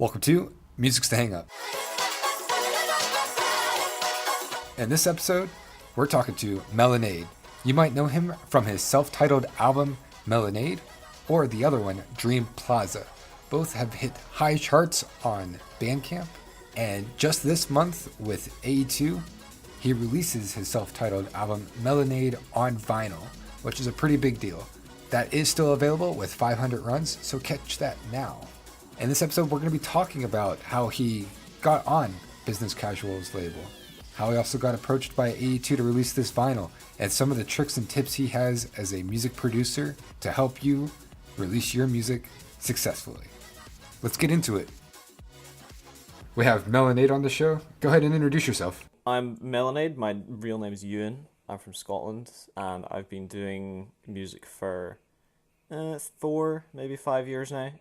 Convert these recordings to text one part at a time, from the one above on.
Welcome to Music's the Hang Up. In this episode, we're talking to Mélonade. You might know him from his self-titled album Mélonade or the other one, Dream Plaza. Both have hit high charts on Bandcamp, and just this month with A2, he releases his self-titled album Mélonade on vinyl, which is a pretty big deal. That is still available with 500 runs, so catch that now. In this episode, we're going to be talking about how he got on Business Casual's label, how he also got approached by A2 to release this vinyl, and some of the tricks and tips he has as a music producer to help you release your music successfully. Let's get into it. We have Mélonade on the show. Go ahead and introduce yourself. I'm Mélonade. My real name is Ewan. I'm from Scotland, and I've been doing music for 4, maybe 5 years now.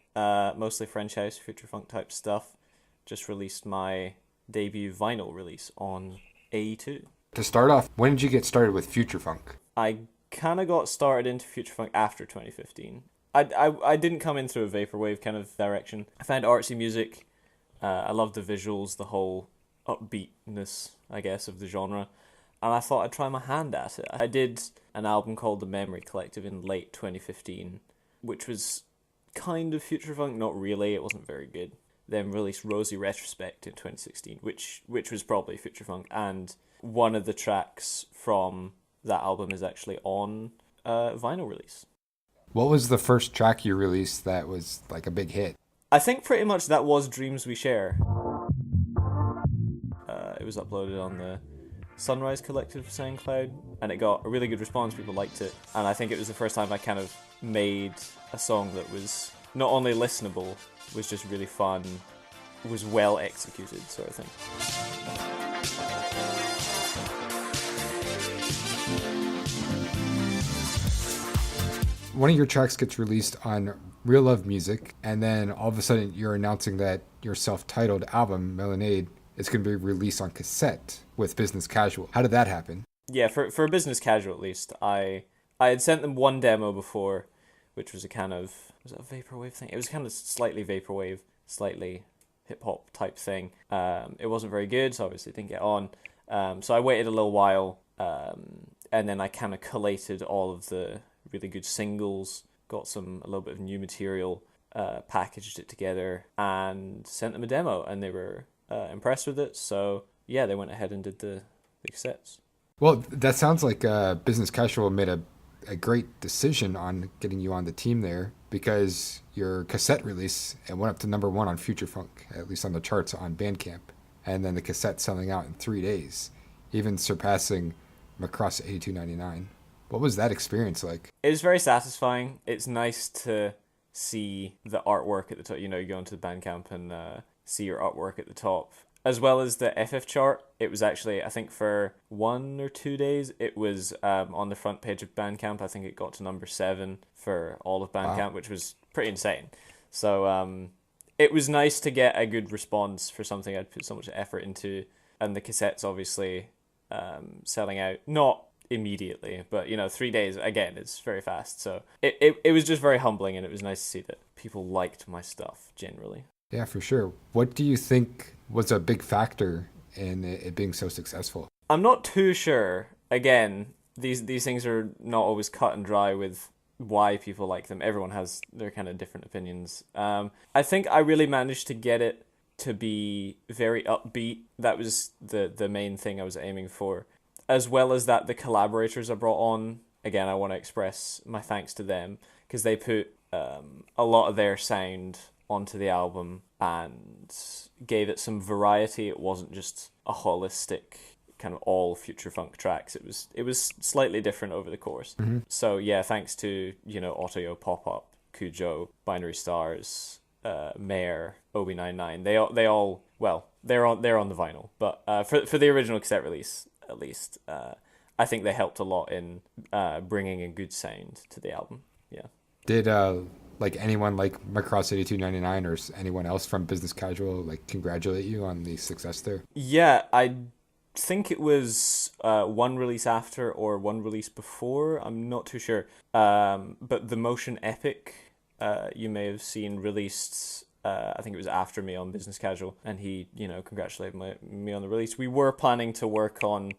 Mostly French house, future funk type stuff. Just released my debut vinyl release on A2. To start off, when did you get started with future funk? I kind of got started into future funk after 2015. I didn't come in through a vaporwave kind of direction. I found artsy music. I loved the visuals, the whole upbeatness, I guess, of the genre. And I thought I'd try my hand at it. I did an album called The Memory Collective in late 2015, which was kind of future funk, not really, it wasn't very good. Then released Rosy Retrospect in 2016, which was probably future funk, and one of the tracks from that album is actually on a vinyl release. What was the first track you released that was like a big hit? I think pretty much that was Dreams We Share. It was uploaded on the Sunrise Collective SoundCloud, and it got a really good response. People liked it, and I think it was the first time I kind of made a song that was not only listenable, was just really fun, was well executed, sort of thing. One of your tracks gets released on Real Love Music, and then all of a sudden you're announcing that your self-titled album, Mélonade, is going to be released on cassette with Business Casual. How did that happen? Yeah, for Business Casual at least, I had sent them one demo before, which was a kind of, was it a vaporwave thing? It was kind of slightly vaporwave, slightly hip-hop type thing. It wasn't very good, so obviously it didn't get on. So I waited a little while, and then I kind of collated all of the really good singles, got a little bit of new material, packaged it together, and sent them a demo, and they were impressed with it. So yeah, they went ahead and did the cassettes. Well, that sounds like Business Casual made a great decision on getting you on the team there, because your cassette release, it went up to number 1 on Future Funk, at least on the charts on Bandcamp, and then the cassette selling out in 3 days, even surpassing Macross 82.99. What was that experience like? It was very satisfying. It's nice to see the artwork at the top. You know, you go into the Bandcamp and see your artwork at the top. As well as the FF chart, it was actually, I think for 1 or 2 days, it was on the front page of Bandcamp. I think it got to number 7 for all of Bandcamp, wow, which was pretty insane. So it was nice to get a good response for something I'd put so much effort into. And the cassettes obviously selling out, not immediately, but 3 days, again, it's very fast. So it was just very humbling, and it was nice to see that people liked my stuff generally. Yeah, for sure. What do you think was a big factor in it being so successful? I'm not too sure. Again, these things are not always cut and dry with why people like them. Everyone has their kind of different opinions. I think I really managed to get it to be very upbeat. That was the main thing I was aiming for. As well as that, the collaborators I brought on, again, I want to express my thanks to them, because they put a lot of their sound onto the album and gave it some variety. It wasn't just a holistic kind of all future funk tracks. It was slightly different over the course. Mm-hmm. So yeah, thanks to Autoyo, Pop Up, Cujo, Binary Stars, Mayor, Obi99. They all well, they're on the vinyl, but for the original cassette release at least, I think they helped a lot in bringing a good sound to the album. Yeah. Did anyone like Macross 82.99 or anyone else from Business Casual congratulate you on the success there? Yeah, I think it was one release after or one release before. I'm not too sure. But the Motion Epic, you may have seen, released I think it was after me on Business Casual, and he, congratulated me on the release. We were planning to work on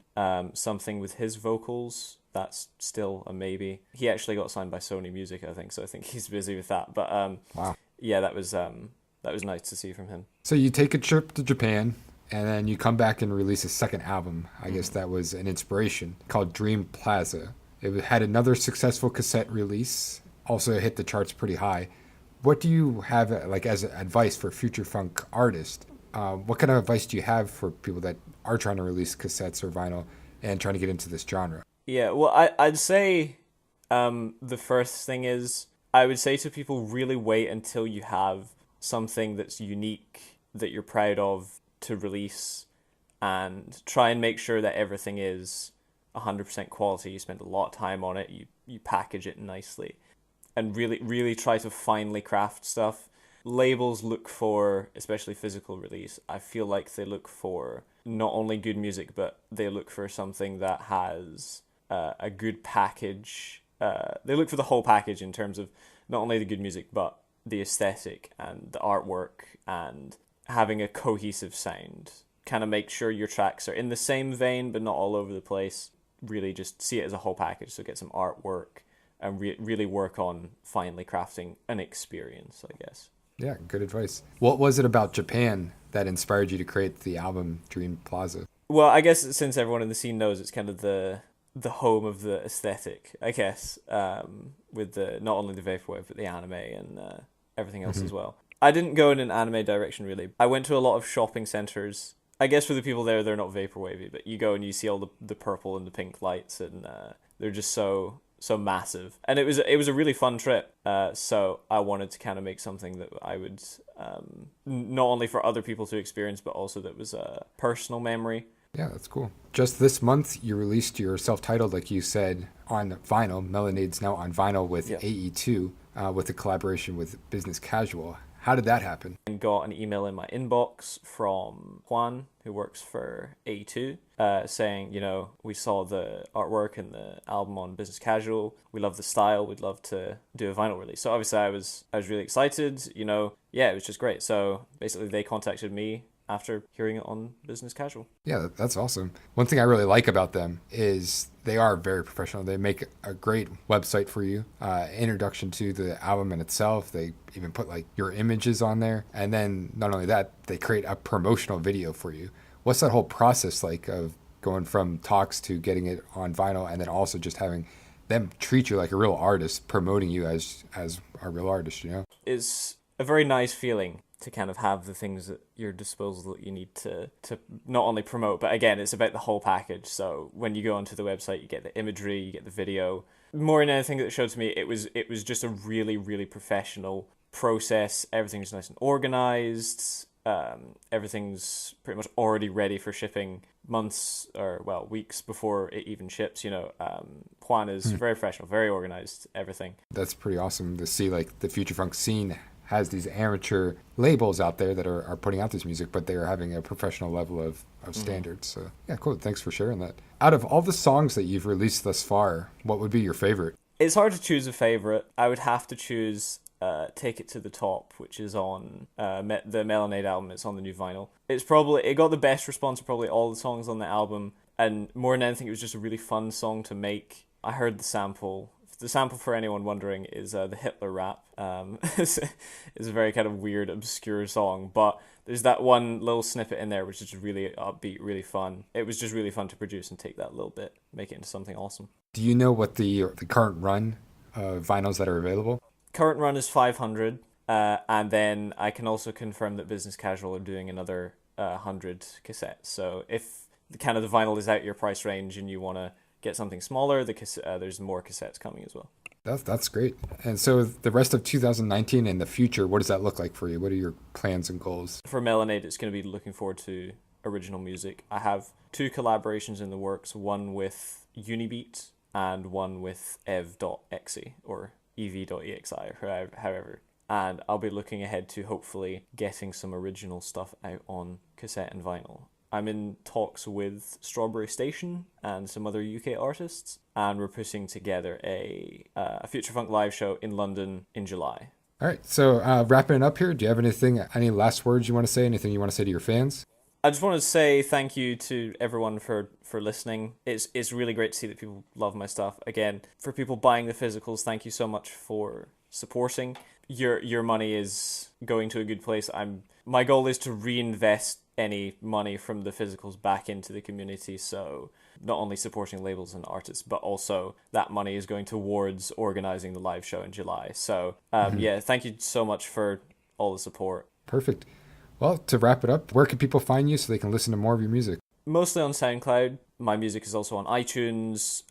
something with his vocals. That's still a maybe. He actually got signed by Sony Music, I think, so I think he's busy with that. But Wow. yeah, that was nice to see from him. So you take a trip to Japan, and then you come back and release a second album. I guess that was an inspiration, called Dream Plaza. It had another successful cassette release, also hit the charts pretty high. What do you have like as advice for future funk artists? What kind of advice do you have for people that are trying to release cassettes or vinyl and trying to get into this genre? Yeah, well, I'd say the first thing is I would say to people, really wait until you have something that's unique, that you're proud of to release, and try and make sure that everything is 100% quality. You spend a lot of time on it, you package it nicely, and really try to finely craft stuff. Labels look for, especially physical release, I feel like they look for not only good music, but they look for something that has a good package. They look for the whole package in terms of not only the good music, but the aesthetic and the artwork and having a cohesive sound. Kind of make sure your tracks are in the same vein, but not all over the place. Really just see it as a whole package. So get some artwork and really work on finally crafting an experience, I guess. Yeah, good advice. What was it about Japan that inspired you to create the album Dream Plaza? Well, I guess since everyone in the scene knows, it's kind of the home of the aesthetic, I guess, with the not only the vaporwave, but the anime and everything else as well. I didn't go in an anime direction, really. I went to a lot of shopping centers. I guess for the people there, they're not vaporwavy, but you go and you see all the purple and the pink lights, and they're just so massive. And it was a really fun trip. So I wanted to kind of make something that I would not only for other people to experience, but also that was a personal memory. Yeah, that's cool. Just this month, you released your self-titled, like you said, on vinyl. Melonade's now on vinyl with AE2, with a collaboration with Business Casual. How did that happen? And got an email in my inbox from Juan, who works for A2, saying, we saw the artwork and the album on Business Casual. We love the style. We'd love to do a vinyl release. So obviously I was really excited. It was just great. So basically they contacted me after hearing it on Business Casual. Yeah, that's awesome. One thing I really like about them is they are very professional. They make a great website for you, introduction to the album in itself. They even put like your images on there. And then not only that, they create a promotional video for you. What's that whole process like of going from talks to getting it on vinyl, and then also just having them treat you like a real artist, promoting you as a real artist, It's a very nice feeling to kind of have the things at your disposal that you need to not only promote, but again, it's about the whole package. So when you go onto the website, you get the imagery, you get the video. More than anything that it showed to me, it was just a really, really professional process. Everything's nice and organized. Everything's pretty much already ready for shipping months or weeks before it even ships. Juan is very professional, very organized, everything. That's pretty awesome to see. Like the future funk scene has these amateur labels out there that are putting out this music, but they are having a professional level of standards. So yeah, cool. Thanks for sharing that. Out of all the songs that you've released thus far, what would be your favorite? It's hard to choose a favorite. I would have to choose Take It to the Top, which is on the Mélonade album. It's on the new vinyl. It got the best response of probably all the songs on the album, and more than anything, it was just a really fun song to make. I heard the sample. The sample, for anyone wondering, is the Hitler rap. It's a very kind of weird, obscure song, but there's that one little snippet in there which is really upbeat, really fun. It was just really fun to produce and take that little bit, make it into something awesome. Do you know what the current run of vinyls that are available? Current run is 500, and then I can also confirm that Business Casual are doing another 100 cassettes. So if the vinyl is out your price range and you want to get something smaller, there's more cassettes coming as well. That's great. And so the rest of 2019 and the future, what does that look like for you? What are your plans and goals? For Mélonade, it's going to be looking forward to original music. I have 2 collaborations in the works, one with Unibeat and one with ev.exe or ev.exi, or however. And I'll be looking ahead to hopefully getting some original stuff out on cassette and vinyl. I'm in talks with Strawberry Station and some other UK artists, and we're putting together a Future Funk live show in London in July. All right, so wrapping it up here, do you have any last words you want to say? Anything you want to say to your fans? I just want to say thank you to everyone for listening. It's really great to see that people love my stuff. Again, for people buying the physicals, thank you so much for supporting. Your money is going to a good place. My goal is to reinvest any money from the physicals back into the community. So not only supporting labels and artists, but also that money is going towards organizing the live show in July. So yeah, thank you so much for all the support. Perfect. Well, to wrap it up, where can people find you so they can listen to more of your music? Mostly on SoundCloud. My music is also on iTunes,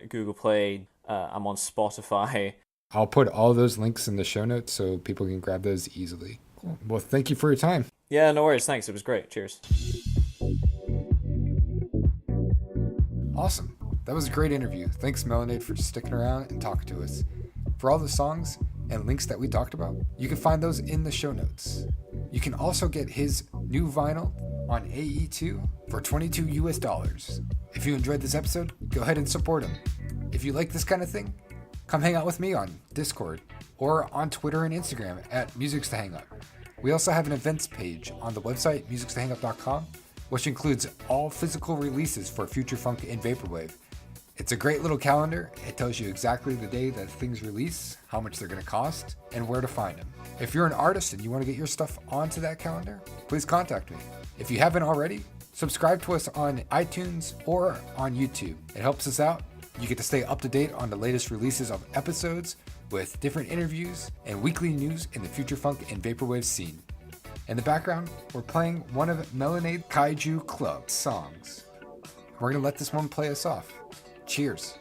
Google Play. I'm on Spotify. I'll put all those links in the show notes so people can grab those easily. Cool. Well, thank you for your time. Yeah, no worries. Thanks. It was great. Cheers. Awesome. That was a great interview. Thanks, Mélonade, for sticking around and talking to us. For all the songs and links that we talked about, you can find those in the show notes. You can also get his new vinyl on AE2 for $22 US. If you enjoyed this episode, go ahead and support him. If you like this kind of thing, come hang out with me on Discord or on Twitter and Instagram at Musics to Hang Up. We also have an events page on the website musicstohangup.com, which includes all physical releases for Future Funk and Vaporwave. It's a great little calendar. It tells you exactly the day that things release, how much they're going to cost, and where to find them. If you're an artist and you want to get your stuff onto that calendar, please contact me. If you haven't already, subscribe to us on iTunes or on YouTube. It helps us out. You get to stay up to date on the latest releases of episodes with different interviews and weekly news in the Future Funk and Vaporwave scene. In the background, we're playing one of Mélonade Kaiju Club songs. We're going to let this one play us off. Cheers.